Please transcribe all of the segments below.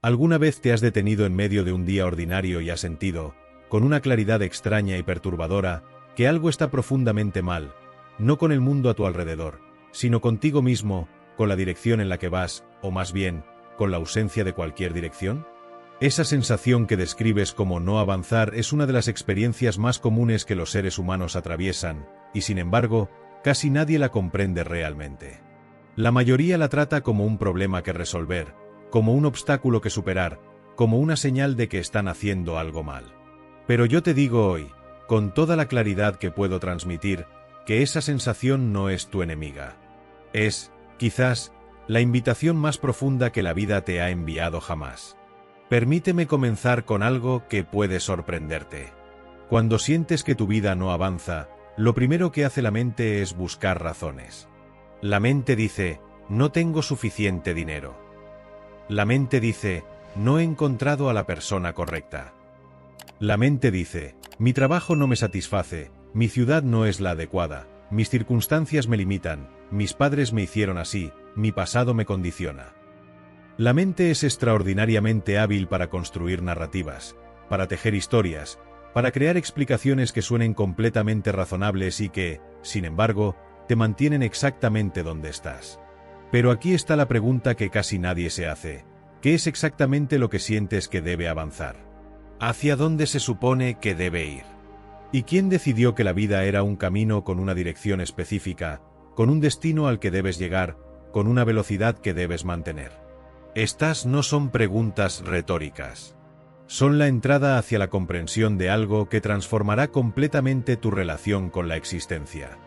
¿Alguna vez te has detenido en medio de un día ordinario y has sentido, con una claridad extraña y perturbadora, que algo está profundamente mal, no con el mundo a tu alrededor, sino contigo mismo, con la dirección en la que vas, o más bien, con la ausencia de cualquier dirección? Esa sensación que describes como no avanzar es una de las experiencias más comunes que los seres humanos atraviesan, y sin embargo, casi nadie la comprende realmente. La mayoría la trata como un problema que resolver, como un obstáculo que superar, como una señal de que están haciendo algo mal. Pero yo te digo hoy, con toda la claridad que puedo transmitir, que esa sensación no es tu enemiga. Es, quizás, la invitación más profunda que la vida te ha enviado jamás. Permíteme comenzar con algo que puede sorprenderte. Cuando sientes que tu vida no avanza, lo primero que hace la mente es buscar razones. La mente dice, no tengo suficiente dinero. La mente dice, no he encontrado a la persona correcta. La mente dice, mi trabajo no me satisface, mi ciudad no es la adecuada, mis circunstancias me limitan, mis padres me hicieron así, mi pasado me condiciona. La mente es extraordinariamente hábil para construir narrativas, para tejer historias, para crear explicaciones que suenen completamente razonables y que, sin embargo, te mantienen exactamente donde estás. Pero aquí está la pregunta que casi nadie se hace. ¿Qué es exactamente lo que sientes que debe avanzar? ¿Hacia dónde se supone que debe ir? ¿Y quién decidió que la vida era un camino con una dirección específica, con un destino al que debes llegar, con una velocidad que debes mantener? Estas no son preguntas retóricas. Son la entrada hacia la comprensión de algo que transformará completamente tu relación con la existencia.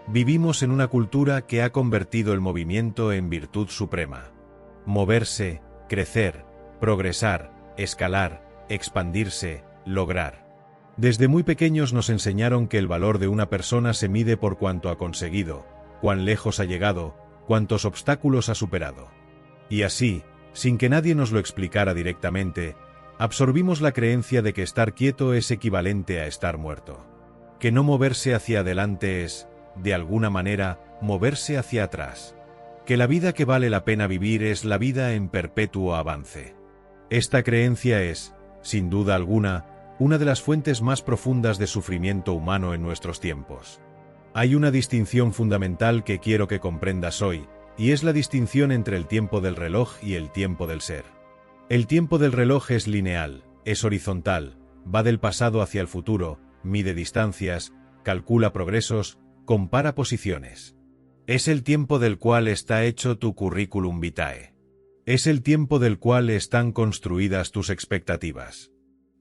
Vivimos en una cultura que ha convertido el movimiento en virtud suprema. Moverse, crecer, progresar, escalar, expandirse, lograr. Desde muy pequeños nos enseñaron que el valor de una persona se mide por cuánto ha conseguido, cuán lejos ha llegado, cuántos obstáculos ha superado. Y así, sin que nadie nos lo explicara directamente, absorbimos la creencia de que estar quieto es equivalente a estar muerto. Que no moverse hacia adelante es, de alguna manera, moverse hacia atrás. Que la vida que vale la pena vivir es la vida en perpetuo avance. Esta creencia es, sin duda alguna, una de las fuentes más profundas de sufrimiento humano en nuestros tiempos. Hay una distinción fundamental que quiero que comprendas hoy, y es la distinción entre el tiempo del reloj y el tiempo del ser. El tiempo del reloj es lineal, es horizontal, va del pasado hacia el futuro, mide distancias, calcula progresos, compara posiciones. Es el tiempo del cual está hecho tu currículum vitae. Es el tiempo del cual están construidas tus expectativas.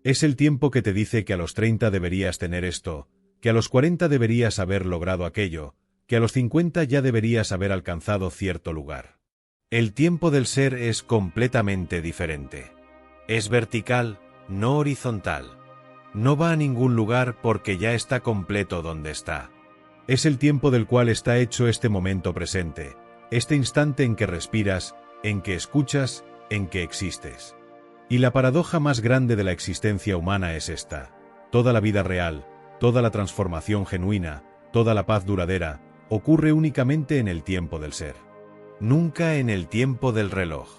Es el tiempo que te dice que a los 30 deberías tener esto, que a los 40 deberías haber logrado aquello, que a los 50 ya deberías haber alcanzado cierto lugar. El tiempo del ser es completamente diferente. Es vertical, no horizontal. No va a ningún lugar porque ya está completo donde está. Es el tiempo del cual está hecho este momento presente, este instante en que respiras, en que escuchas, en que existes. Y la paradoja más grande de la existencia humana es esta: toda la vida real, toda la transformación genuina, toda la paz duradera, ocurre únicamente en el tiempo del ser. Nunca en el tiempo del reloj.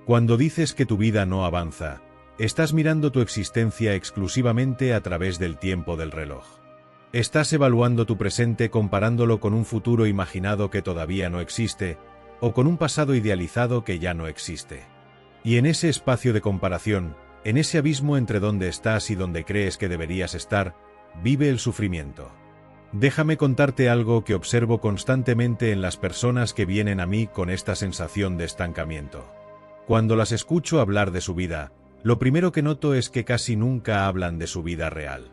Cuando dices que tu vida no avanza, estás mirando tu existencia exclusivamente a través del tiempo del reloj. Estás evaluando tu presente comparándolo con un futuro imaginado que todavía no existe, o con un pasado idealizado que ya no existe. Y en ese espacio de comparación, en ese abismo entre donde estás y donde crees que deberías estar, vive el sufrimiento. Déjame contarte algo que observo constantemente en las personas que vienen a mí con esta sensación de estancamiento. Cuando las escucho hablar de su vida, lo primero que noto es que casi nunca hablan de su vida real.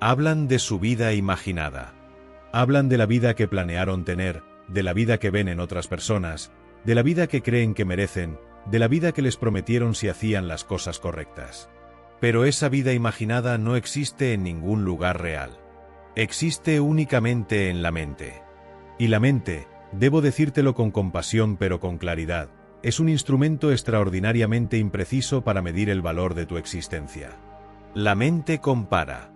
Hablan de su vida imaginada. Hablan de la vida que planearon tener, de la vida que ven en otras personas, de la vida que creen que merecen, de la vida que les prometieron si hacían las cosas correctas. Pero esa vida imaginada no existe en ningún lugar real. Existe únicamente en la mente. Y la mente, debo decírtelo con compasión pero con claridad, es un instrumento extraordinariamente impreciso para medir el valor de tu existencia. La mente compara.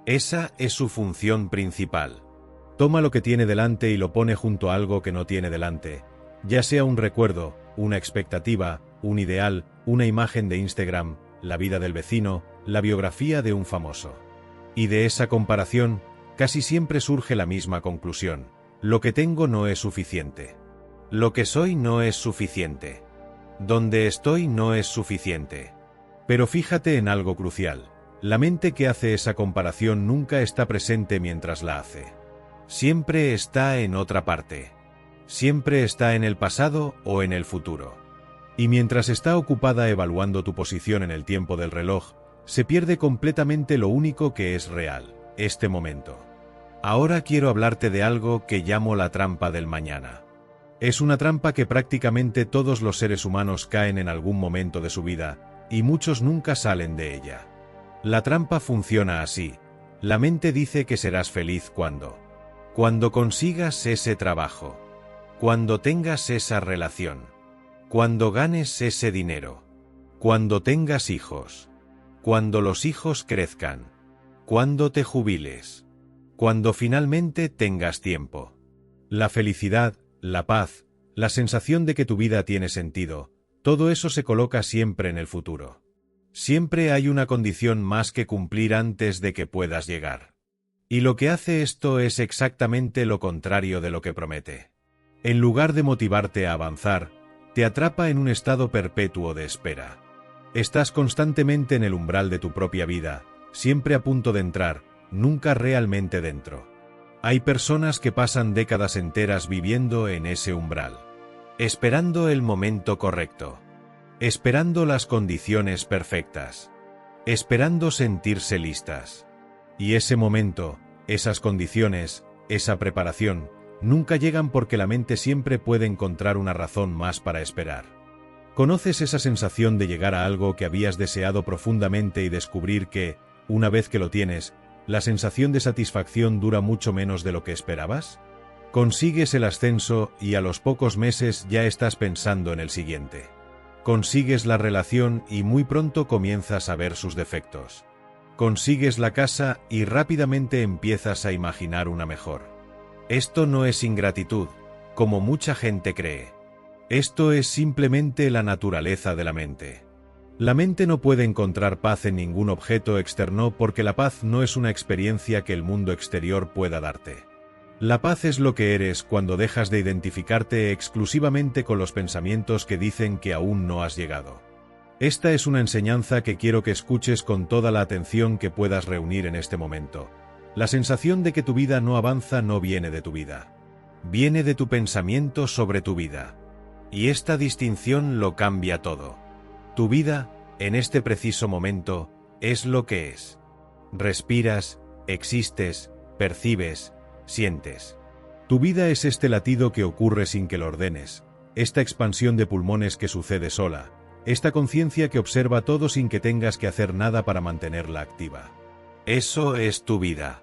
Esa es su función principal. Toma lo que tiene delante y lo pone junto a algo que no tiene delante, ya sea un recuerdo, una expectativa, un ideal, una imagen de Instagram, la vida del vecino, la biografía de un famoso. Y de esa comparación, casi siempre surge la misma conclusión: lo que tengo no es suficiente. Lo que soy no es suficiente. Donde estoy no es suficiente. Pero fíjate en algo crucial: la mente que hace esa comparación nunca está presente mientras la hace. Siempre está en otra parte. Siempre está en el pasado o en el futuro. Y mientras está ocupada evaluando tu posición en el tiempo del reloj, se pierde completamente lo único que es real, este momento. Ahora quiero hablarte de algo que llamo la trampa del mañana. Es una trampa que prácticamente todos los seres humanos caen en algún momento de su vida, y muchos nunca salen de ella. La trampa funciona así: la mente dice que serás feliz cuando consigas ese trabajo, cuando tengas esa relación, cuando ganes ese dinero, cuando tengas hijos, cuando los hijos crezcan, cuando te jubiles, cuando finalmente tengas tiempo. La felicidad, la paz, la sensación de que tu vida tiene sentido, todo eso se coloca siempre en el futuro. Siempre hay una condición más que cumplir antes de que puedas llegar. Y lo que hace esto es exactamente lo contrario de lo que promete. En lugar de motivarte a avanzar, te atrapa en un estado perpetuo de espera. Estás constantemente en el umbral de tu propia vida, siempre a punto de entrar, nunca realmente dentro. Hay personas que pasan décadas enteras viviendo en ese umbral, esperando el momento correcto, esperando las condiciones perfectas, esperando sentirse listas. Y ese momento, esas condiciones, esa preparación, nunca llegan porque la mente siempre puede encontrar una razón más para esperar. ¿Conoces esa sensación de llegar a algo que habías deseado profundamente y descubrir que, una vez que lo tienes, la sensación de satisfacción dura mucho menos de lo que esperabas? Consigues el ascenso y a los pocos meses ya estás pensando en el siguiente. Consigues la relación y muy pronto comienzas a ver sus defectos. Consigues la casa y rápidamente empiezas a imaginar una mejor. Esto no es ingratitud, como mucha gente cree. Esto es simplemente la naturaleza de la mente. La mente no puede encontrar paz en ningún objeto externo porque la paz no es una experiencia que el mundo exterior pueda darte. La paz es lo que eres cuando dejas de identificarte exclusivamente con los pensamientos que dicen que aún no has llegado. Esta es una enseñanza que quiero que escuches con toda la atención que puedas reunir en este momento. La sensación de que tu vida no avanza no viene de tu vida. Viene de tu pensamiento sobre tu vida. Y esta distinción lo cambia todo. Tu vida, en este preciso momento, es lo que es. Respiras, existes, percibes, sientes. Tu vida es este latido que ocurre sin que lo ordenes, esta expansión de pulmones que sucede sola, esta conciencia que observa todo sin que tengas que hacer nada para mantenerla activa. Eso es tu vida.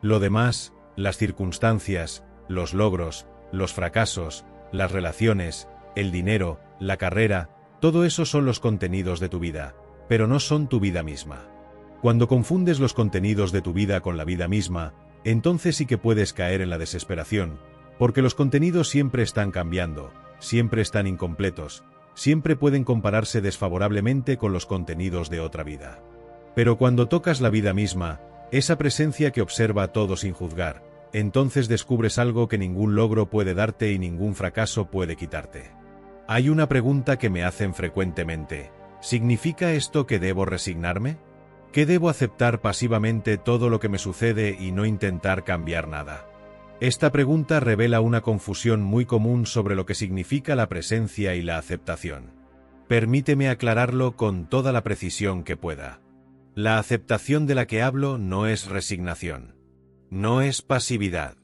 Lo demás, las circunstancias, los logros, los fracasos, las relaciones, el dinero, la carrera, todo eso son los contenidos de tu vida, pero no son tu vida misma. Cuando confundes los contenidos de tu vida con la vida misma, entonces sí que puedes caer en la desesperación, porque los contenidos siempre están cambiando, siempre están incompletos, siempre pueden compararse desfavorablemente con los contenidos de otra vida. Pero cuando tocas la vida misma, esa presencia que observa todo sin juzgar, entonces descubres algo que ningún logro puede darte y ningún fracaso puede quitarte. Hay una pregunta que me hacen frecuentemente: ¿significa esto que debo resignarme? ¿Que debo aceptar pasivamente todo lo que me sucede y no intentar cambiar nada? Esta pregunta revela una confusión muy común sobre lo que significa la presencia y la aceptación. Permíteme aclararlo con toda la precisión que pueda. La aceptación de la que hablo no es resignación. No es pasividad.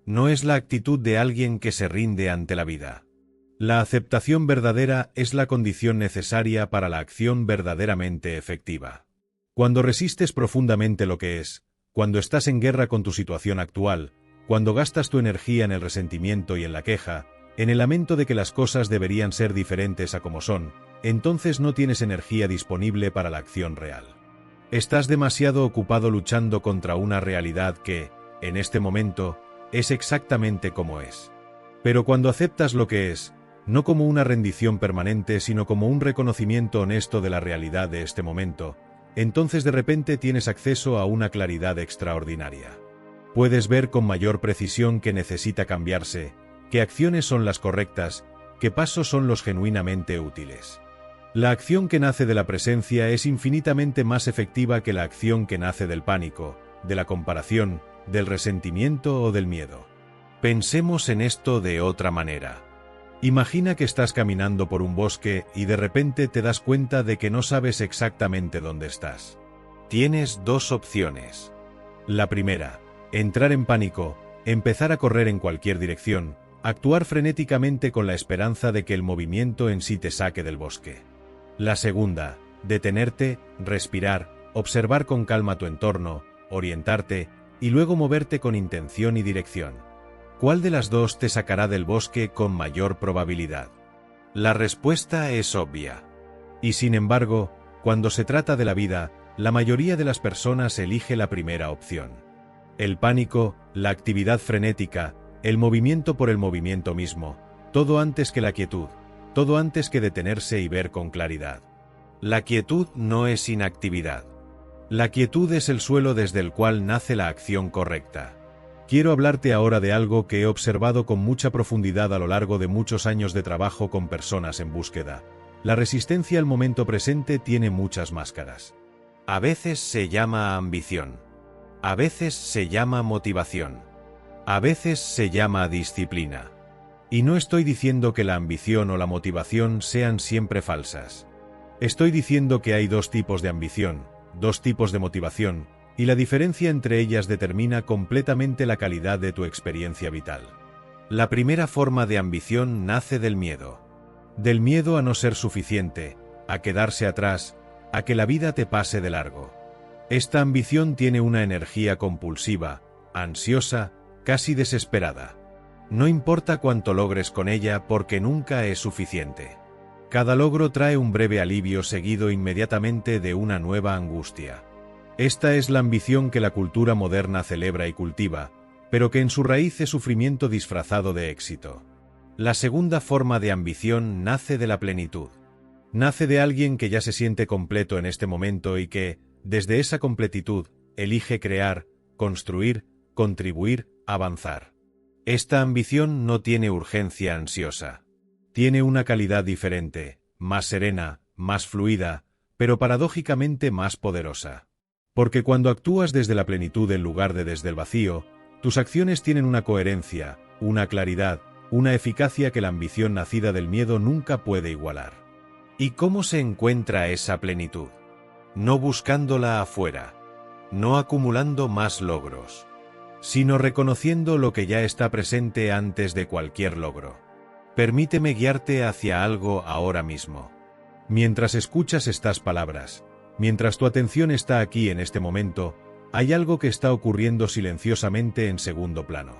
No es la actitud de alguien que se rinde ante la vida. La aceptación verdadera es la condición necesaria para la acción verdaderamente efectiva. Cuando resistes profundamente lo que es, cuando estás en guerra con tu situación actual, cuando gastas tu energía en el resentimiento y en la queja, en el lamento de que las cosas deberían ser diferentes a como son, entonces no tienes energía disponible para la acción real. Estás demasiado ocupado luchando contra una realidad que, en este momento, es exactamente como es. Pero cuando aceptas lo que es, no como una rendición permanente, sino como un reconocimiento honesto de la realidad de este momento, entonces de repente tienes acceso a una claridad extraordinaria. Puedes ver con mayor precisión qué necesita cambiarse, qué acciones son las correctas, qué pasos son los genuinamente útiles. La acción que nace de la presencia es infinitamente más efectiva que la acción que nace del pánico, de la comparación, del resentimiento o del miedo. Pensemos en esto de otra manera. Imagina que estás caminando por un bosque y de repente te das cuenta de que no sabes exactamente dónde estás. Tienes dos opciones. La primera, entrar en pánico, empezar a correr en cualquier dirección, actuar frenéticamente con la esperanza de que el movimiento en sí te saque del bosque. La segunda, detenerte, respirar, observar con calma tu entorno, orientarte y luego moverte con intención y dirección. ¿Cuál de las dos te sacará del bosque con mayor probabilidad? La respuesta es obvia. Y sin embargo, cuando se trata de la vida, la mayoría de las personas elige la primera opción. El pánico, la actividad frenética, el movimiento por el movimiento mismo, todo antes que la quietud, todo antes que detenerse y ver con claridad. La quietud no es inactividad. La quietud es el suelo desde el cual nace la acción correcta. Quiero hablarte ahora de algo que he observado con mucha profundidad a lo largo de muchos años de trabajo con personas en búsqueda. La resistencia al momento presente tiene muchas máscaras. A veces se llama ambición. A veces se llama motivación. A veces se llama disciplina. Y no estoy diciendo que la ambición o la motivación sean siempre falsas. Estoy diciendo que hay dos tipos de ambición, dos tipos de motivación, y la diferencia entre ellas determina completamente la calidad de tu experiencia vital. La primera forma de ambición nace del miedo. Del miedo a no ser suficiente, a quedarse atrás, a que la vida te pase de largo. Esta ambición tiene una energía compulsiva, ansiosa, casi desesperada. No importa cuánto logres con ella porque nunca es suficiente. Cada logro trae un breve alivio seguido inmediatamente de una nueva angustia. Esta es la ambición que la cultura moderna celebra y cultiva, pero que en su raíz es sufrimiento disfrazado de éxito. La segunda forma de ambición nace de la plenitud. Nace de alguien que ya se siente completo en este momento y que, desde esa completitud, elige crear, construir, contribuir, avanzar. Esta ambición no tiene urgencia ansiosa. Tiene una calidad diferente, más serena, más fluida, pero paradójicamente más poderosa. Porque cuando actúas desde la plenitud en lugar de desde el vacío, tus acciones tienen una coherencia, una claridad, una eficacia que la ambición nacida del miedo nunca puede igualar. ¿Y cómo se encuentra esa plenitud? No buscándola afuera, no acumulando más logros, sino reconociendo lo que ya está presente antes de cualquier logro. Permíteme guiarte hacia algo ahora mismo. Mientras escuchas estas palabras, mientras tu atención está aquí en este momento, hay algo que está ocurriendo silenciosamente en segundo plano.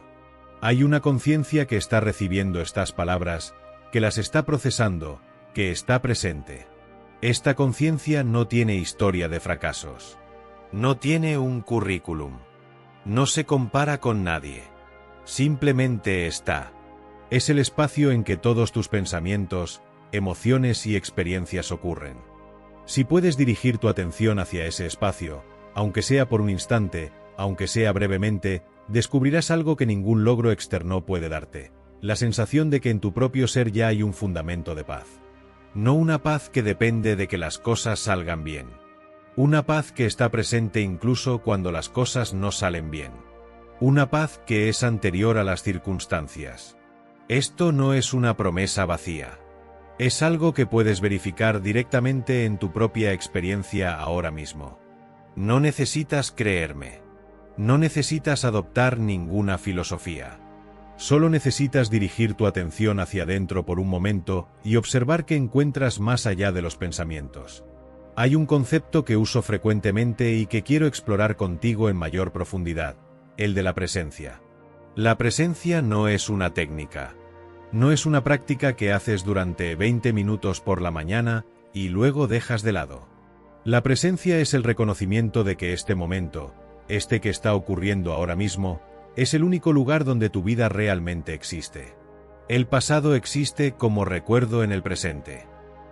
Hay una conciencia que está recibiendo estas palabras, que las está procesando, que está presente. Esta conciencia no tiene historia de fracasos. No tiene un currículum. No se compara con nadie. Simplemente está. Es el espacio en que todos tus pensamientos, emociones y experiencias ocurren. Si puedes dirigir tu atención hacia ese espacio, aunque sea por un instante, aunque sea brevemente, descubrirás algo que ningún logro externo puede darte: la sensación de que en tu propio ser ya hay un fundamento de paz. No una paz que depende de que las cosas salgan bien. Una paz que está presente incluso cuando las cosas no salen bien. Una paz que es anterior a las circunstancias. Esto no es una promesa vacía. Es algo que puedes verificar directamente en tu propia experiencia ahora mismo. No necesitas creerme. No necesitas adoptar ninguna filosofía. Solo necesitas dirigir tu atención hacia adentro por un momento y observar que encuentras más allá de los pensamientos. Hay un concepto que uso frecuentemente y que quiero explorar contigo en mayor profundidad: el de la presencia. La presencia no es una técnica. No es una práctica que haces durante 20 minutos por la mañana y luego dejas de lado. La presencia es el reconocimiento de que este momento, este que está ocurriendo ahora mismo, es el único lugar donde tu vida realmente existe. El pasado existe como recuerdo en el presente.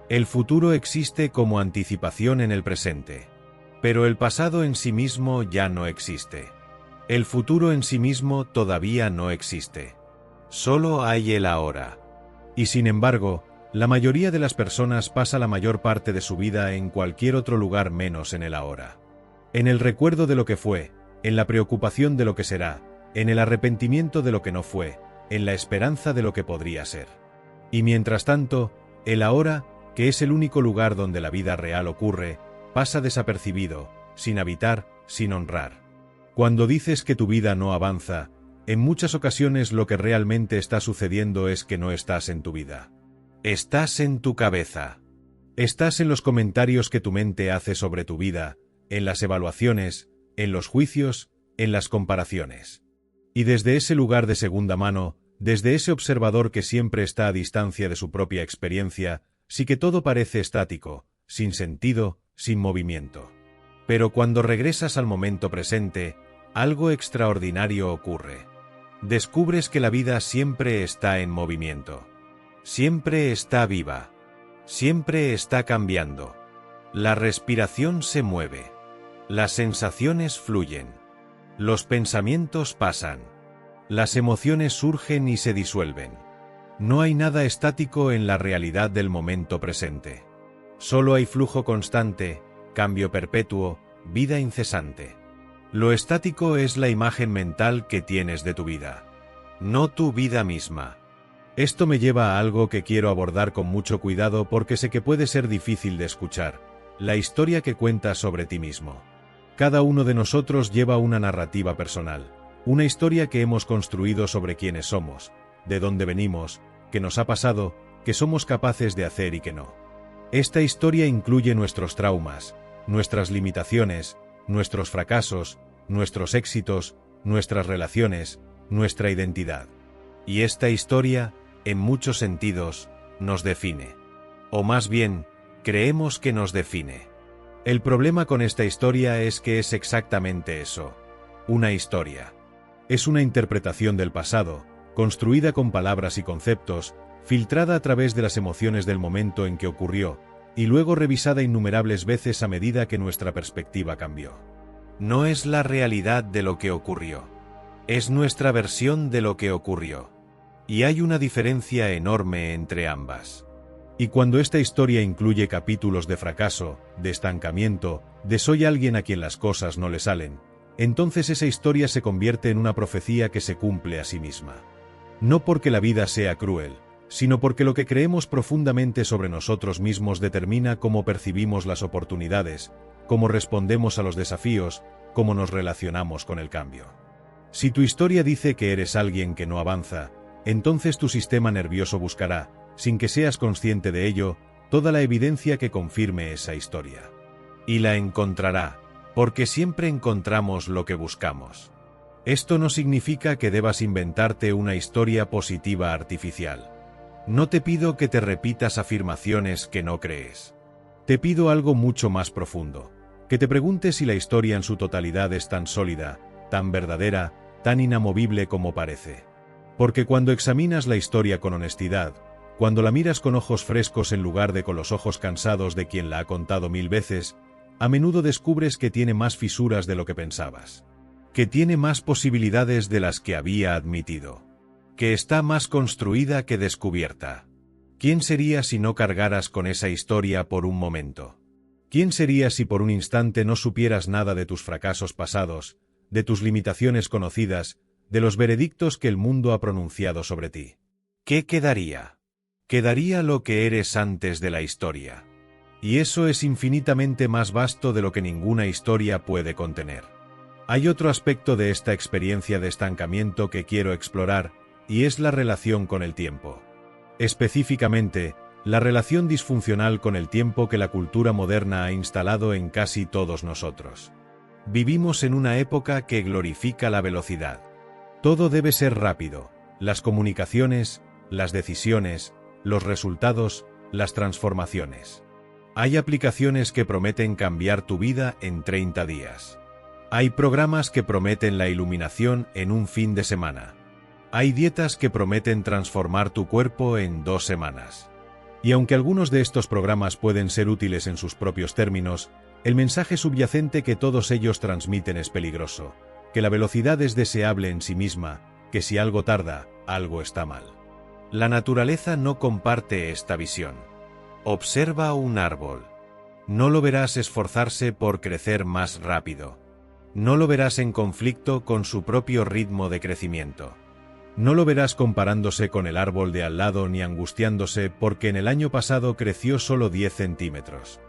El futuro existe como anticipación en el presente. Pero el pasado en sí mismo ya no existe. El futuro en sí mismo todavía no existe. Solo hay el ahora. Y sin embargo, la mayoría de las personas pasa la mayor parte de su vida en cualquier otro lugar menos en el ahora. En el recuerdo de lo que fue, en la preocupación de lo que será, en el arrepentimiento de lo que no fue, en la esperanza de lo que podría ser. Y mientras tanto, el ahora, que es el único lugar donde la vida real ocurre, pasa desapercibido, sin habitar, sin honrar. Cuando dices que tu vida no avanza, en muchas ocasiones lo que realmente está sucediendo es que no estás en tu vida. Estás en tu cabeza. Estás en los comentarios que tu mente hace sobre tu vida, en las evaluaciones, en los juicios, en las comparaciones. Y desde ese lugar de segunda mano, desde ese observador que siempre está a distancia de su propia experiencia, sí que todo parece estático, sin sentido, sin movimiento. Pero cuando regresas al momento presente, algo extraordinario ocurre. Descubres que la vida siempre está en movimiento. Siempre está viva. Siempre está cambiando. La respiración se mueve. Las sensaciones fluyen. Los pensamientos pasan. Las emociones surgen y se disuelven. No hay nada estático en la realidad del momento presente. Solo hay flujo constante, cambio perpetuo, vida incesante. Lo estático es la imagen mental que tienes de tu vida, no tu vida misma. Esto me lleva a algo que quiero abordar con mucho cuidado porque sé que puede ser difícil de escuchar: la historia que cuentas sobre ti mismo. Cada uno de nosotros lleva una narrativa personal, una historia que hemos construido sobre quiénes somos, de dónde venimos, qué nos ha pasado, qué somos capaces de hacer y qué no. Esta historia incluye nuestros traumas, nuestras limitaciones, nuestros fracasos, nuestros éxitos, nuestras relaciones, nuestra identidad. Y esta historia, en muchos sentidos, nos define. O más bien, creemos que nos define. El problema con esta historia es que es exactamente eso: una historia. Es una interpretación del pasado, construida con palabras y conceptos, filtrada a través de las emociones del momento en que ocurrió, y luego revisada innumerables veces a medida que nuestra perspectiva cambió. No es la realidad de lo que ocurrió. Es nuestra versión de lo que ocurrió. Y hay una diferencia enorme entre ambas. Y cuando esta historia incluye capítulos de fracaso, de estancamiento, de soy alguien a quien las cosas no le salen, entonces esa historia se convierte en una profecía que se cumple a sí misma. No porque la vida sea cruel, sino porque lo que creemos profundamente sobre nosotros mismos determina cómo percibimos las oportunidades, cómo respondemos a los desafíos, cómo nos relacionamos con el cambio. Si tu historia dice que eres alguien que no avanza, entonces tu sistema nervioso buscará, sin que seas consciente de ello, toda la evidencia que confirme esa historia. Y la encontrará, porque siempre encontramos lo que buscamos. Esto no significa que debas inventarte una historia positiva artificial. No te pido que te repitas afirmaciones que no crees. Te pido algo mucho más profundo: que te preguntes si la historia en su totalidad es tan sólida, tan verdadera, tan inamovible como parece. Porque cuando examinas la historia con honestidad, cuando la miras con ojos frescos en lugar de con los ojos cansados de quien la ha contado 1000 veces, a menudo descubres que tiene más fisuras de lo que pensabas. Que tiene más posibilidades de las que había admitido. Que está más construida que descubierta. ¿Quién serías si no cargaras con esa historia por un momento? ¿Quién serías si por un instante no supieras nada de tus fracasos pasados, de tus limitaciones conocidas, de los veredictos que el mundo ha pronunciado sobre ti? ¿Qué quedaría? Quedaría lo que eres antes de la historia. Y eso es infinitamente más vasto de lo que ninguna historia puede contener. Hay otro aspecto de esta experiencia de estancamiento que quiero explorar, y es la relación con el tiempo. Específicamente, la relación disfuncional con el tiempo que la cultura moderna ha instalado en casi todos nosotros. Vivimos en una época que glorifica la velocidad. Todo debe ser rápido: las comunicaciones, las decisiones, los resultados, las transformaciones. Hay aplicaciones que prometen cambiar tu vida en 30 días. Hay programas que prometen la iluminación en un fin de semana. Hay dietas que prometen transformar tu cuerpo en 2 semanas. Y aunque algunos de estos programas pueden ser útiles en sus propios términos, el mensaje subyacente que todos ellos transmiten es peligroso, que la velocidad es deseable en sí misma, que si algo tarda, algo está mal. La naturaleza no comparte esta visión. Observa un árbol. No lo verás esforzarse por crecer más rápido. No lo verás en conflicto con su propio ritmo de crecimiento. No lo verás comparándose con el árbol de al lado ni angustiándose porque en el año pasado creció solo 10 centímetros.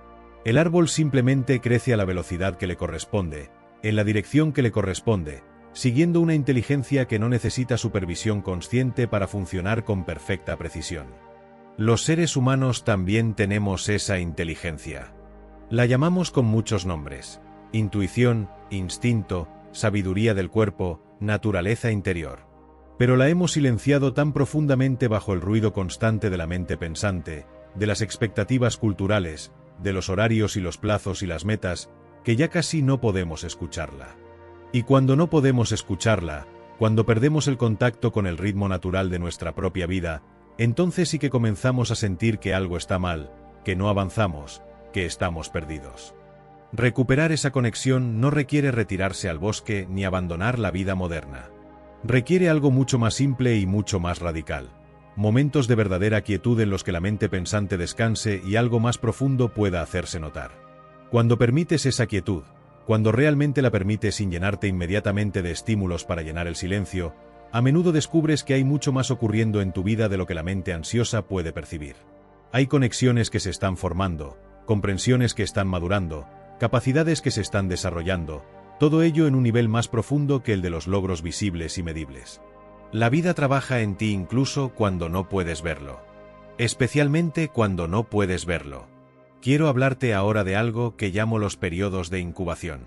El árbol simplemente crece a la velocidad que le corresponde, en la dirección que le corresponde, siguiendo una inteligencia que no necesita supervisión consciente para funcionar con perfecta precisión. Los seres humanos también tenemos esa inteligencia. La llamamos con muchos nombres: intuición, instinto, sabiduría del cuerpo, naturaleza interior. Pero la hemos silenciado tan profundamente bajo el ruido constante de la mente pensante, de las expectativas culturales, de los horarios y los plazos y las metas, que ya casi no podemos escucharla. Y cuando no podemos escucharla, cuando perdemos el contacto con el ritmo natural de nuestra propia vida, entonces sí que comenzamos a sentir que algo está mal, que no avanzamos, que estamos perdidos. Recuperar esa conexión no requiere retirarse al bosque ni abandonar la vida moderna. Requiere algo mucho más simple y mucho más radical. Momentos de verdadera quietud en los que la mente pensante descanse y algo más profundo pueda hacerse notar. Cuando permites esa quietud, cuando realmente la permites sin llenarte inmediatamente de estímulos para llenar el silencio, a menudo descubres que hay mucho más ocurriendo en tu vida de lo que la mente ansiosa puede percibir. Hay conexiones que se están formando, comprensiones que están madurando, capacidades que se están desarrollando, todo ello en un nivel más profundo que el de los logros visibles y medibles. La vida trabaja en ti incluso cuando no puedes verlo. Especialmente cuando no puedes verlo. Quiero hablarte ahora de algo que llamo los periodos de incubación.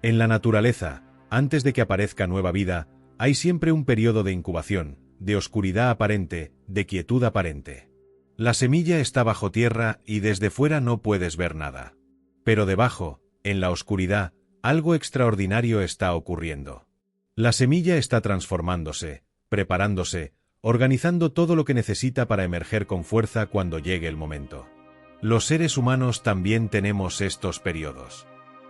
En la naturaleza, antes de que aparezca nueva vida, hay siempre un periodo de incubación, de oscuridad aparente, de quietud aparente. La semilla está bajo tierra y desde fuera no puedes ver nada. Pero debajo, en la oscuridad, algo extraordinario está ocurriendo. La semilla está transformándose, preparándose, organizando todo lo que necesita para emerger con fuerza cuando llegue el momento. Los seres humanos también tenemos estos periodos.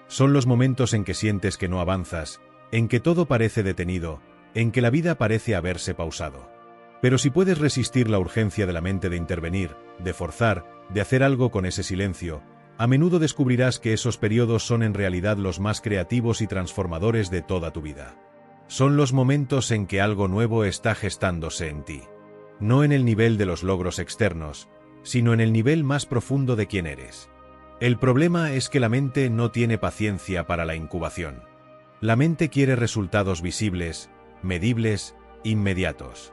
Son los momentos en que sientes que no avanzas, en que todo parece detenido, en que la vida parece haberse pausado. Pero si puedes resistir la urgencia de la mente de intervenir, de forzar, de hacer algo con ese silencio, a menudo descubrirás que esos periodos son en realidad los más creativos y transformadores de toda tu vida. Son los momentos en que algo nuevo está gestándose en ti. No en el nivel de los logros externos, sino en el nivel más profundo de quién eres. El problema es que la mente no tiene paciencia para la incubación. La mente quiere resultados visibles, medibles, inmediatos.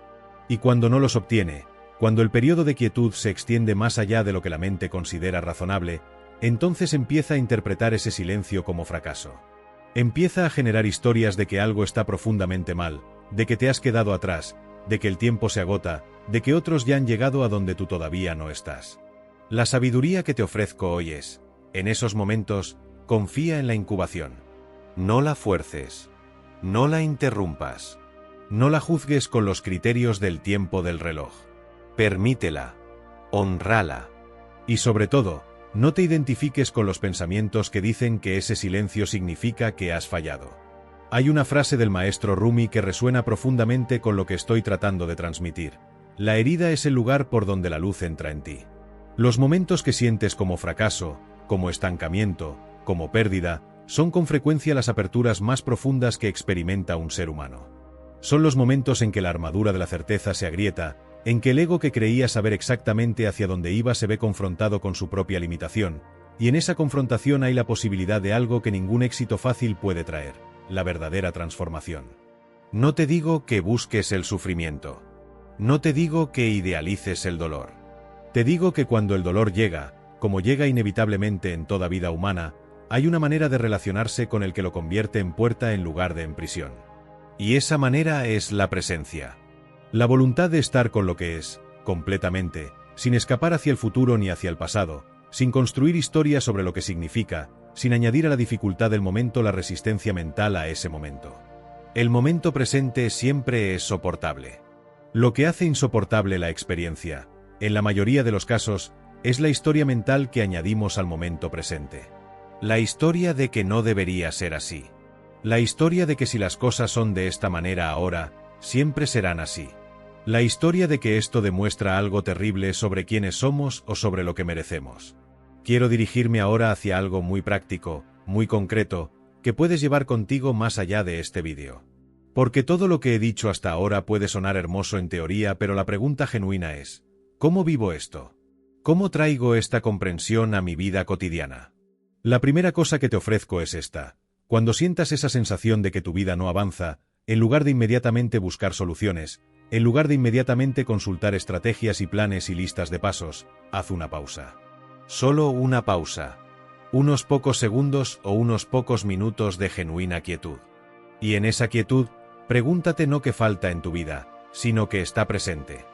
Y cuando no los obtiene, cuando el periodo de quietud se extiende más allá de lo que la mente considera razonable, entonces empieza a interpretar ese silencio como fracaso. Empieza a generar historias de que algo está profundamente mal, de que te has quedado atrás, de que el tiempo se agota, de que otros ya han llegado a donde tú todavía no estás. La sabiduría que te ofrezco hoy es, en esos momentos, confía en la incubación. No la fuerces. No la interrumpas. No la juzgues con los criterios del tiempo del reloj. Permítela. Honrala. Y sobre todo, no te identifiques con los pensamientos que dicen que ese silencio significa que has fallado. Hay una frase del maestro Rumi que resuena profundamente con lo que estoy tratando de transmitir. La herida es el lugar por donde la luz entra en ti. Los momentos que sientes como fracaso, como estancamiento, como pérdida, son con frecuencia las aperturas más profundas que experimenta un ser humano. Son los momentos en que la armadura de la certeza se agrieta, en que el ego que creía saber exactamente hacia dónde iba se ve confrontado con su propia limitación, y en esa confrontación hay la posibilidad de algo que ningún éxito fácil puede traer, la verdadera transformación. No te digo que busques el sufrimiento. No te digo que idealices el dolor. Te digo que cuando el dolor llega, como llega inevitablemente en toda vida humana, hay una manera de relacionarse con el que lo convierte en puerta en lugar de en prisión. Y esa manera es la presencia. La voluntad de estar con lo que es, completamente, sin escapar hacia el futuro ni hacia el pasado, sin construir historias sobre lo que significa, sin añadir a la dificultad del momento la resistencia mental a ese momento. El momento presente siempre es soportable. Lo que hace insoportable la experiencia, en la mayoría de los casos, es la historia mental que añadimos al momento presente. La historia de que no debería ser así. La historia de que si las cosas son de esta manera ahora, siempre serán así. La historia de que esto demuestra algo terrible sobre quiénes somos o sobre lo que merecemos. Quiero dirigirme ahora hacia algo muy práctico, muy concreto, que puedes llevar contigo más allá de este vídeo. Porque todo lo que he dicho hasta ahora puede sonar hermoso en teoría, pero la pregunta genuina es, ¿cómo vivo esto? ¿Cómo traigo esta comprensión a mi vida cotidiana? La primera cosa que te ofrezco es esta. Cuando sientas esa sensación de que tu vida no avanza, en lugar de inmediatamente buscar soluciones, en lugar de inmediatamente consultar estrategias y planes y listas de pasos, haz una pausa. Solo una pausa. Unos pocos segundos o unos pocos minutos de genuina quietud. Y en esa quietud, pregúntate no qué falta en tu vida, sino que está presente.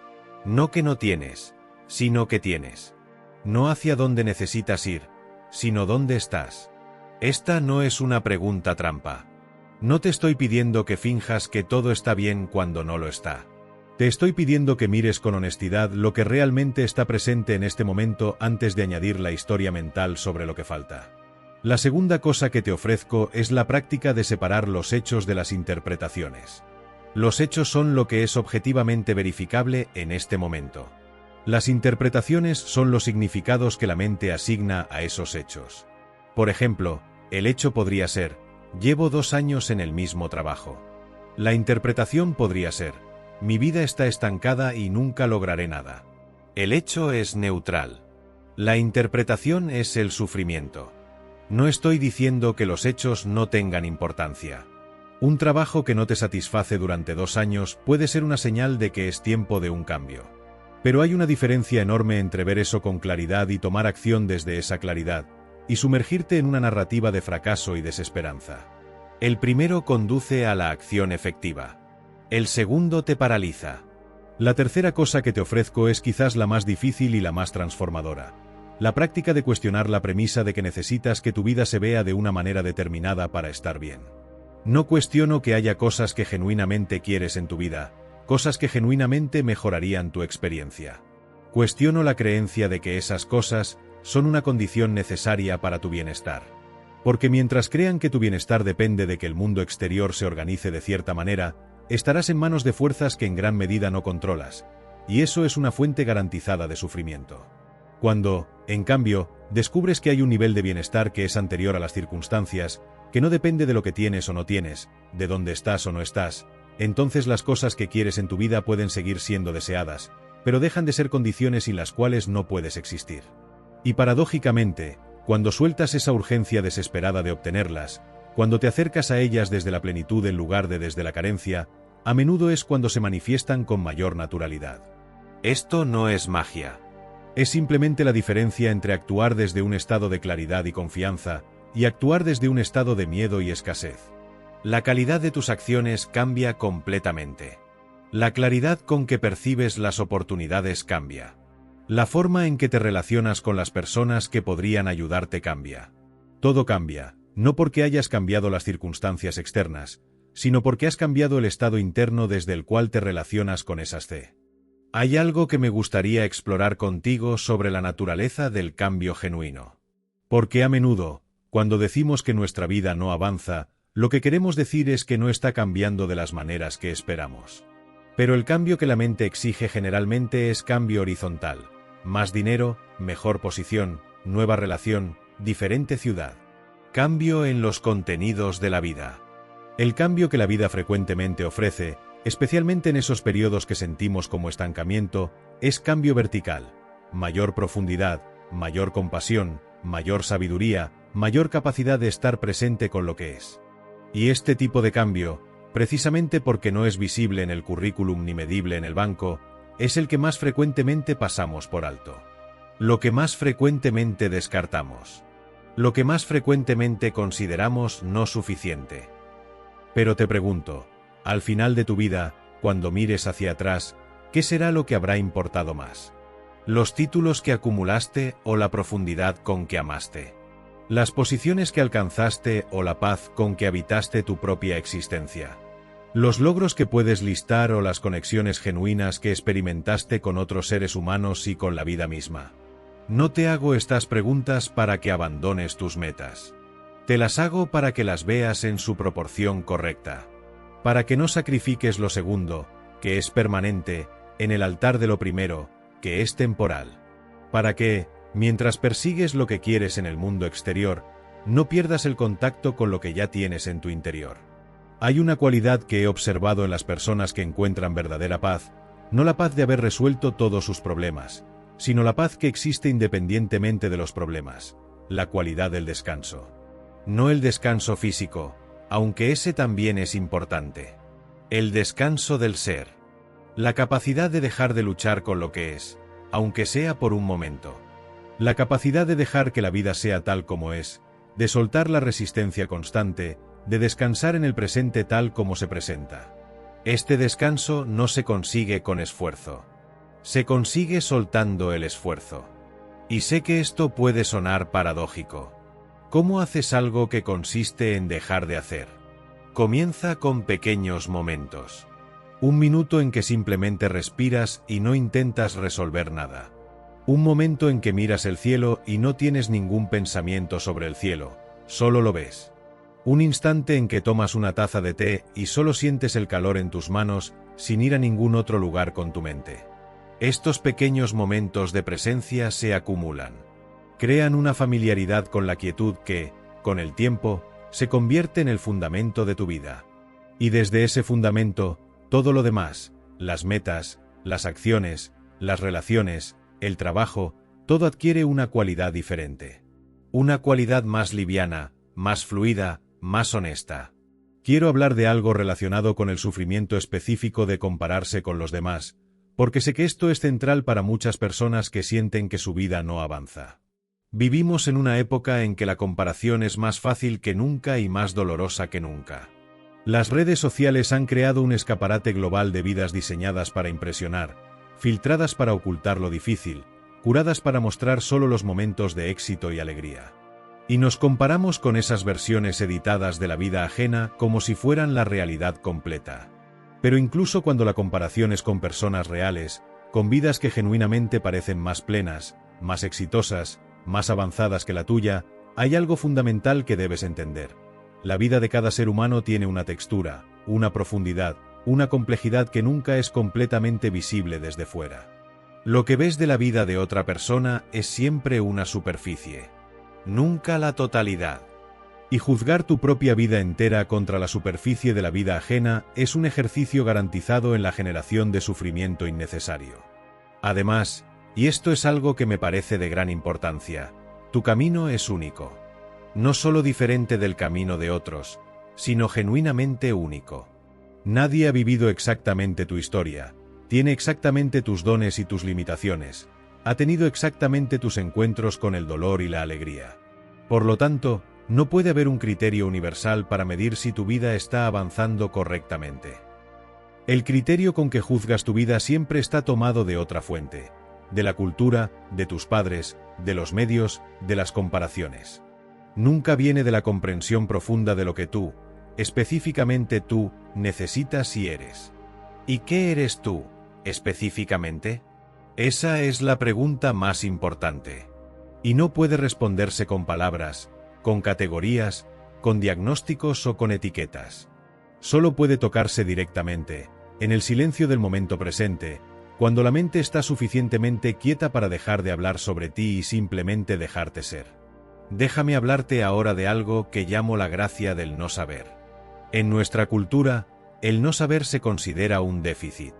No que no tienes, sino que tienes. No hacia dónde necesitas ir, sino dónde estás. Esta no es una pregunta trampa. No te estoy pidiendo que finjas que todo está bien cuando no lo está. Te estoy pidiendo que mires con honestidad lo que realmente está presente en este momento antes de añadir la historia mental sobre lo que falta. La segunda cosa que te ofrezco es la práctica de separar los hechos de las interpretaciones. Los hechos son lo que es objetivamente verificable en este momento. Las interpretaciones son los significados que la mente asigna a esos hechos. Por ejemplo, el hecho podría ser, llevo 2 años en el mismo trabajo. La interpretación podría ser, mi vida está estancada y nunca lograré nada. El hecho es neutral. La interpretación es el sufrimiento. No estoy diciendo que los hechos no tengan importancia. Un trabajo que no te satisface durante 2 años puede ser una señal de que es tiempo de un cambio. Pero hay una diferencia enorme entre ver eso con claridad y tomar acción desde esa claridad, y sumergirte en una narrativa de fracaso y desesperanza. El primero conduce a la acción efectiva. El segundo te paraliza. La tercera cosa que te ofrezco es quizás la más difícil y la más transformadora. La práctica de cuestionar la premisa de que necesitas que tu vida se vea de una manera determinada para estar bien. No cuestiono que haya cosas que genuinamente quieres en tu vida, cosas que genuinamente mejorarían tu experiencia. Cuestiono la creencia de que esas cosas son una condición necesaria para tu bienestar. Porque mientras crean que tu bienestar depende de que el mundo exterior se organice de cierta manera, estarás en manos de fuerzas que en gran medida no controlas, y eso es una fuente garantizada de sufrimiento. Cuando, en cambio, descubres que hay un nivel de bienestar que es anterior a las circunstancias, que no depende de lo que tienes o no tienes, de dónde estás o no estás, entonces las cosas que quieres en tu vida pueden seguir siendo deseadas, pero dejan de ser condiciones sin las cuales no puedes existir. Y paradójicamente, cuando sueltas esa urgencia desesperada de obtenerlas, cuando te acercas a ellas desde la plenitud en lugar de desde la carencia, a menudo es cuando se manifiestan con mayor naturalidad. Esto no es magia. Es simplemente la diferencia entre actuar desde un estado de claridad y confianza, y actuar desde un estado de miedo y escasez. La calidad de tus acciones cambia completamente. La claridad con que percibes las oportunidades cambia. La forma en que te relacionas con las personas que podrían ayudarte cambia. Todo cambia, no porque hayas cambiado las circunstancias externas, sino porque has cambiado el estado interno desde el cual te relacionas con esas C. Hay algo que me gustaría explorar contigo sobre la naturaleza del cambio genuino. Porque a menudo, cuando decimos que nuestra vida no avanza, lo que queremos decir es que no está cambiando de las maneras que esperamos. Pero el cambio que la mente exige generalmente es cambio horizontal. Más dinero, mejor posición, nueva relación, diferente ciudad. Cambio en los contenidos de la vida. El cambio que la vida frecuentemente ofrece, especialmente en esos periodos que sentimos como estancamiento, es cambio vertical. Mayor profundidad, mayor compasión, mayor sabiduría, mayor capacidad de estar presente con lo que es. Y este tipo de cambio, precisamente porque no es visible en el currículum ni medible en el banco, es el que más frecuentemente pasamos por alto. Lo que más frecuentemente descartamos. Lo que más frecuentemente consideramos no suficiente. Pero te pregunto, al final de tu vida, cuando mires hacia atrás, ¿qué será lo que habrá importado más? ¿Los títulos que acumulaste o la profundidad con que amaste? ¿Las posiciones que alcanzaste o la paz con que habitaste tu propia existencia? Los logros que puedes listar o las conexiones genuinas que experimentaste con otros seres humanos y con la vida misma. No te hago estas preguntas para que abandones tus metas. Te las hago para que las veas en su proporción correcta. Para que no sacrifiques lo segundo, que es permanente, en el altar de lo primero, que es temporal. Para que, mientras persigues lo que quieres en el mundo exterior, no pierdas el contacto con lo que ya tienes en tu interior. Hay una cualidad que he observado en las personas que encuentran verdadera paz, no la paz de haber resuelto todos sus problemas, sino la paz que existe independientemente de los problemas, la cualidad del descanso. No el descanso físico, aunque ese también es importante. El descanso del ser. La capacidad de dejar de luchar con lo que es, aunque sea por un momento. La capacidad de dejar que la vida sea tal como es, de soltar la resistencia constante, de descansar en el presente tal como se presenta. Este descanso no se consigue con esfuerzo. Se consigue soltando el esfuerzo. Y sé que esto puede sonar paradójico. ¿Cómo haces algo que consiste en dejar de hacer? Comienza con pequeños momentos. Un minuto en que simplemente respiras y no intentas resolver nada. Un momento en que miras el cielo y no tienes ningún pensamiento sobre el cielo, solo lo ves. Un instante en que tomas una taza de té y solo sientes el calor en tus manos sin ir a ningún otro lugar con tu mente. Estos pequeños momentos de presencia se acumulan. Crean una familiaridad con la quietud que, con el tiempo, se convierte en el fundamento de tu vida. Y desde ese fundamento, todo lo demás, las metas, las acciones, las relaciones, el trabajo, todo adquiere una cualidad diferente. Una cualidad más liviana, más fluida, más honesta. Quiero hablar de algo relacionado con el sufrimiento específico de compararse con los demás, porque sé que esto es central para muchas personas que sienten que su vida no avanza. Vivimos en una época en que la comparación es más fácil que nunca y más dolorosa que nunca. Las redes sociales han creado un escaparate global de vidas diseñadas para impresionar, filtradas para ocultar lo difícil, curadas para mostrar solo los momentos de éxito y alegría. Y nos comparamos con esas versiones editadas de la vida ajena como si fueran la realidad completa. Pero incluso cuando la comparación es con personas reales, con vidas que genuinamente parecen más plenas, más exitosas, más avanzadas que la tuya, hay algo fundamental que debes entender. La vida de cada ser humano tiene una textura, una profundidad, una complejidad que nunca es completamente visible desde fuera. Lo que ves de la vida de otra persona es siempre una superficie. Nunca la totalidad. Y juzgar tu propia vida entera contra la superficie de la vida ajena es un ejercicio garantizado en la generación de sufrimiento innecesario. Además, y esto es algo que me parece de gran importancia, tu camino es único. No solo diferente del camino de otros, sino genuinamente único. Nadie ha vivido exactamente tu historia, tiene exactamente tus dones y tus limitaciones, ha tenido exactamente tus encuentros con el dolor y la alegría. Por lo tanto, no puede haber un criterio universal para medir si tu vida está avanzando correctamente. El criterio con que juzgas tu vida siempre está tomado de otra fuente, de la cultura, de tus padres, de los medios, de las comparaciones. Nunca viene de la comprensión profunda de lo que tú, específicamente tú, necesitas y eres. ¿Y qué eres tú, específicamente? Esa es la pregunta más importante. Y no puede responderse con palabras, con categorías, con diagnósticos o con etiquetas. Solo puede tocarse directamente, en el silencio del momento presente, cuando la mente está suficientemente quieta para dejar de hablar sobre ti y simplemente dejarte ser. Déjame hablarte ahora de algo que llamo la gracia del no saber. En nuestra cultura, el no saber se considera un déficit.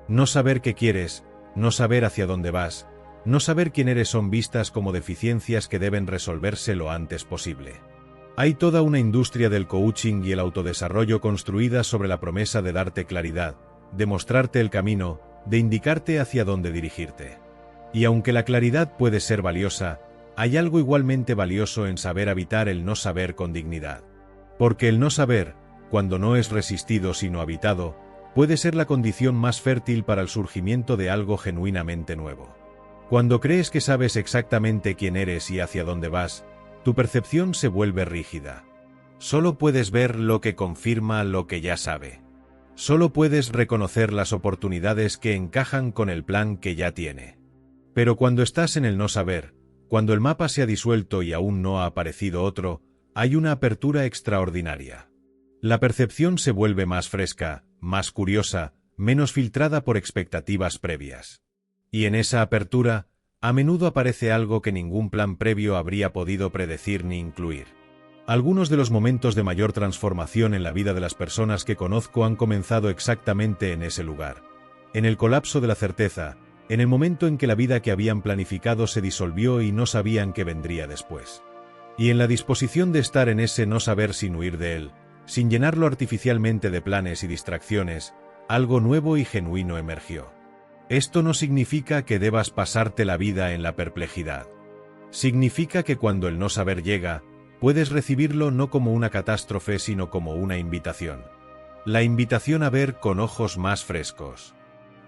No saber qué quieres, no saber hacia dónde vas, no saber quién eres son vistas como deficiencias que deben resolverse lo antes posible. Hay toda una industria del coaching y el autodesarrollo construida sobre la promesa de darte claridad, de mostrarte el camino, de indicarte hacia dónde dirigirte. Y aunque la claridad puede ser valiosa, hay algo igualmente valioso en saber habitar el no saber con dignidad. Porque el no saber, cuando no es resistido sino habitado, puede ser la condición más fértil para el surgimiento de algo genuinamente nuevo. Cuando crees que sabes exactamente quién eres y hacia dónde vas, tu percepción se vuelve rígida. Solo puedes ver lo que confirma lo que ya sabe. Solo puedes reconocer las oportunidades que encajan con el plan que ya tiene. Pero cuando estás en el no saber, cuando el mapa se ha disuelto y aún no ha aparecido otro, hay una apertura extraordinaria. La percepción se vuelve más fresca, más curiosa, menos filtrada por expectativas previas. Y en esa apertura, a menudo aparece algo que ningún plan previo habría podido predecir ni incluir. Algunos de los momentos de mayor transformación en la vida de las personas que conozco han comenzado exactamente en ese lugar. En el colapso de la certeza, en el momento en que la vida que habían planificado se disolvió y no sabían qué vendría después. Y en la disposición de estar en ese no saber sin huir de él, sin llenarlo artificialmente de planes y distracciones, algo nuevo y genuino emergió. Esto no significa que debas pasarte la vida en la perplejidad. Significa que cuando el no saber llega, puedes recibirlo no como una catástrofe sino como una invitación. La invitación a ver con ojos más frescos.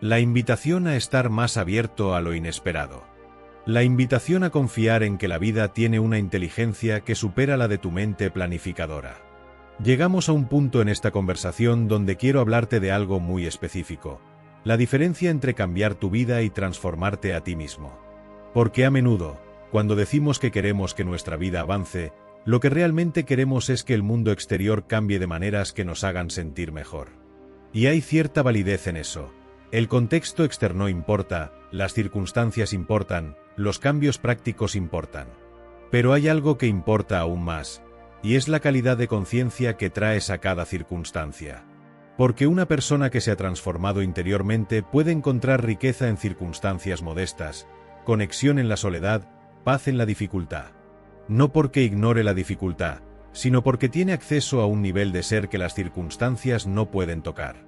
La invitación a estar más abierto a lo inesperado. La invitación a confiar en que la vida tiene una inteligencia que supera la de tu mente planificadora. Llegamos a un punto en esta conversación donde quiero hablarte de algo muy específico. La diferencia entre cambiar tu vida y transformarte a ti mismo. Porque a menudo, cuando decimos que queremos que nuestra vida avance, lo que realmente queremos es que el mundo exterior cambie de maneras que nos hagan sentir mejor. Y hay cierta validez en eso. El contexto externo importa, las circunstancias importan, los cambios prácticos importan. Pero hay algo que importa aún más, y es la calidad de conciencia que traes a cada circunstancia. Porque una persona que se ha transformado interiormente puede encontrar riqueza en circunstancias modestas, conexión en la soledad, paz en la dificultad. No porque ignore la dificultad, sino porque tiene acceso a un nivel de ser que las circunstancias no pueden tocar.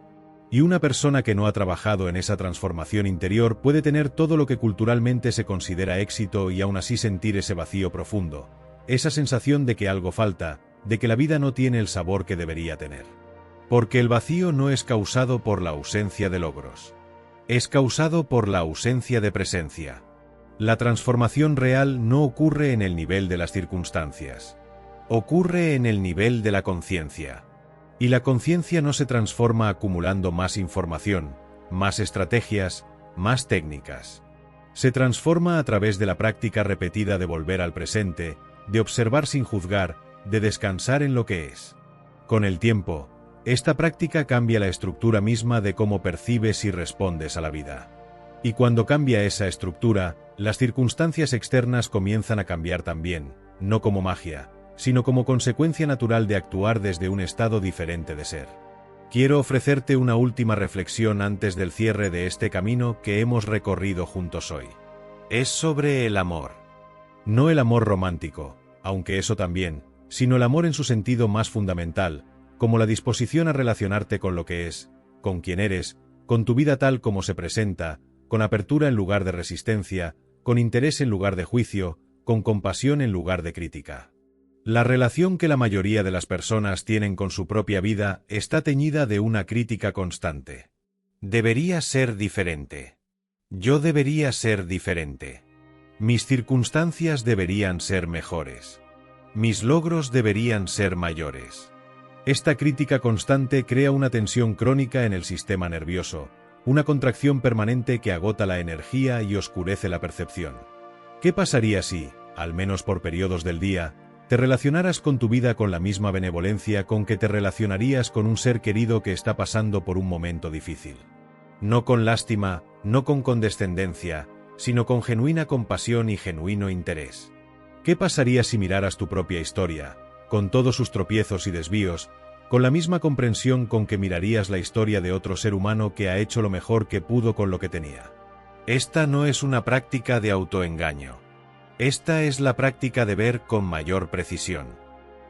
Y una persona que no ha trabajado en esa transformación interior puede tener todo lo que culturalmente se considera éxito y aún así sentir ese vacío profundo, esa sensación de que algo falta, de que la vida no tiene el sabor que debería tener. Porque el vacío no es causado por la ausencia de logros. Es causado por la ausencia de presencia. La transformación real no ocurre en el nivel de las circunstancias. Ocurre en el nivel de la conciencia. Y la conciencia no se transforma acumulando más información, más estrategias, más técnicas. Se transforma a través de la práctica repetida de volver al presente, de observar sin juzgar, de descansar en lo que es. Con el tiempo, esta práctica cambia la estructura misma de cómo percibes y respondes a la vida. Y cuando cambia esa estructura, las circunstancias externas comienzan a cambiar también, no como magia, sino como consecuencia natural de actuar desde un estado diferente de ser. Quiero ofrecerte una última reflexión antes del cierre de este camino que hemos recorrido juntos hoy. Es sobre el amor. No el amor romántico, aunque eso también, sino el amor en su sentido más fundamental, como la disposición a relacionarte con lo que es, con quien eres, con tu vida tal como se presenta, con apertura en lugar de resistencia, con interés en lugar de juicio, con compasión en lugar de crítica. La relación que la mayoría de las personas tienen con su propia vida está teñida de una crítica constante. Debería ser diferente. Yo debería ser diferente. Mis circunstancias deberían ser mejores. Mis logros deberían ser mayores. Esta crítica constante crea una tensión crónica en el sistema nervioso, una contracción permanente que agota la energía y oscurece la percepción. ¿Qué pasaría si, al menos por periodos del día, te relacionaras con tu vida con la misma benevolencia con que te relacionarías con un ser querido que está pasando por un momento difícil? No con lástima, no con condescendencia, sino con genuina compasión y genuino interés. ¿Qué pasaría si miraras tu propia historia, con todos sus tropiezos y desvíos, con la misma comprensión con que mirarías la historia de otro ser humano que ha hecho lo mejor que pudo con lo que tenía? Esta no es una práctica de autoengaño. Esta es la práctica de ver con mayor precisión.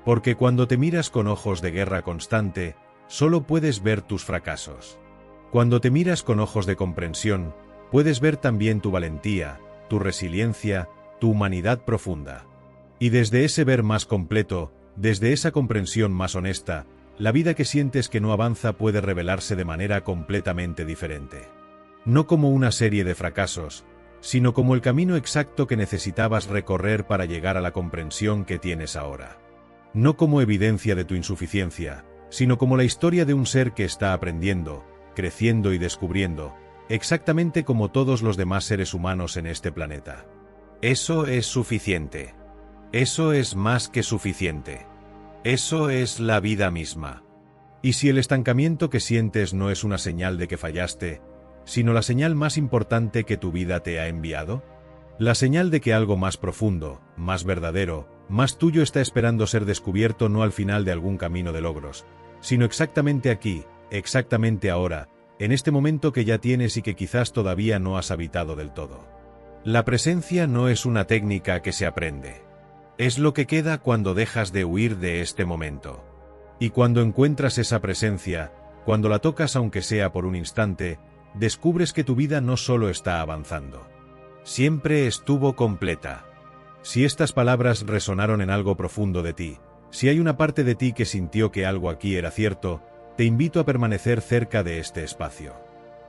Porque cuando te miras con ojos de guerra constante, solo puedes ver tus fracasos. Cuando te miras con ojos de comprensión, puedes ver también tu valentía, tu resiliencia, tu humanidad profunda. Y desde ese ver más completo, desde esa comprensión más honesta, la vida que sientes que no avanza puede revelarse de manera completamente diferente. No como una serie de fracasos, sino como el camino exacto que necesitabas recorrer para llegar a la comprensión que tienes ahora. No como evidencia de tu insuficiencia, sino como la historia de un ser que está aprendiendo, creciendo y descubriendo, exactamente como todos los demás seres humanos en este planeta. Eso es suficiente. Eso es más que suficiente. Eso es la vida misma. Y si el estancamiento que sientes no es una señal de que fallaste, sino la señal más importante que tu vida te ha enviado, la señal de que algo más profundo, más verdadero, más tuyo está esperando ser descubierto no al final de algún camino de logros, sino exactamente aquí, exactamente ahora, en este momento que ya tienes y que quizás todavía no has habitado del todo. La presencia no es una técnica que se aprende. Es lo que queda cuando dejas de huir de este momento. Y cuando encuentras esa presencia, cuando la tocas aunque sea por un instante, descubres que tu vida no solo está avanzando. Siempre estuvo completa. Si estas palabras resonaron en algo profundo de ti, si hay una parte de ti que sintió que algo aquí era cierto, te invito a permanecer cerca de este espacio.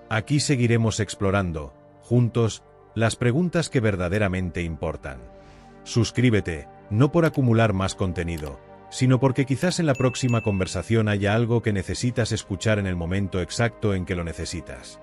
Aquí seguiremos explorando, juntos, las preguntas que verdaderamente importan. Suscríbete, no por acumular más contenido, sino porque quizás en la próxima conversación haya algo que necesitas escuchar en el momento exacto en que lo necesitas.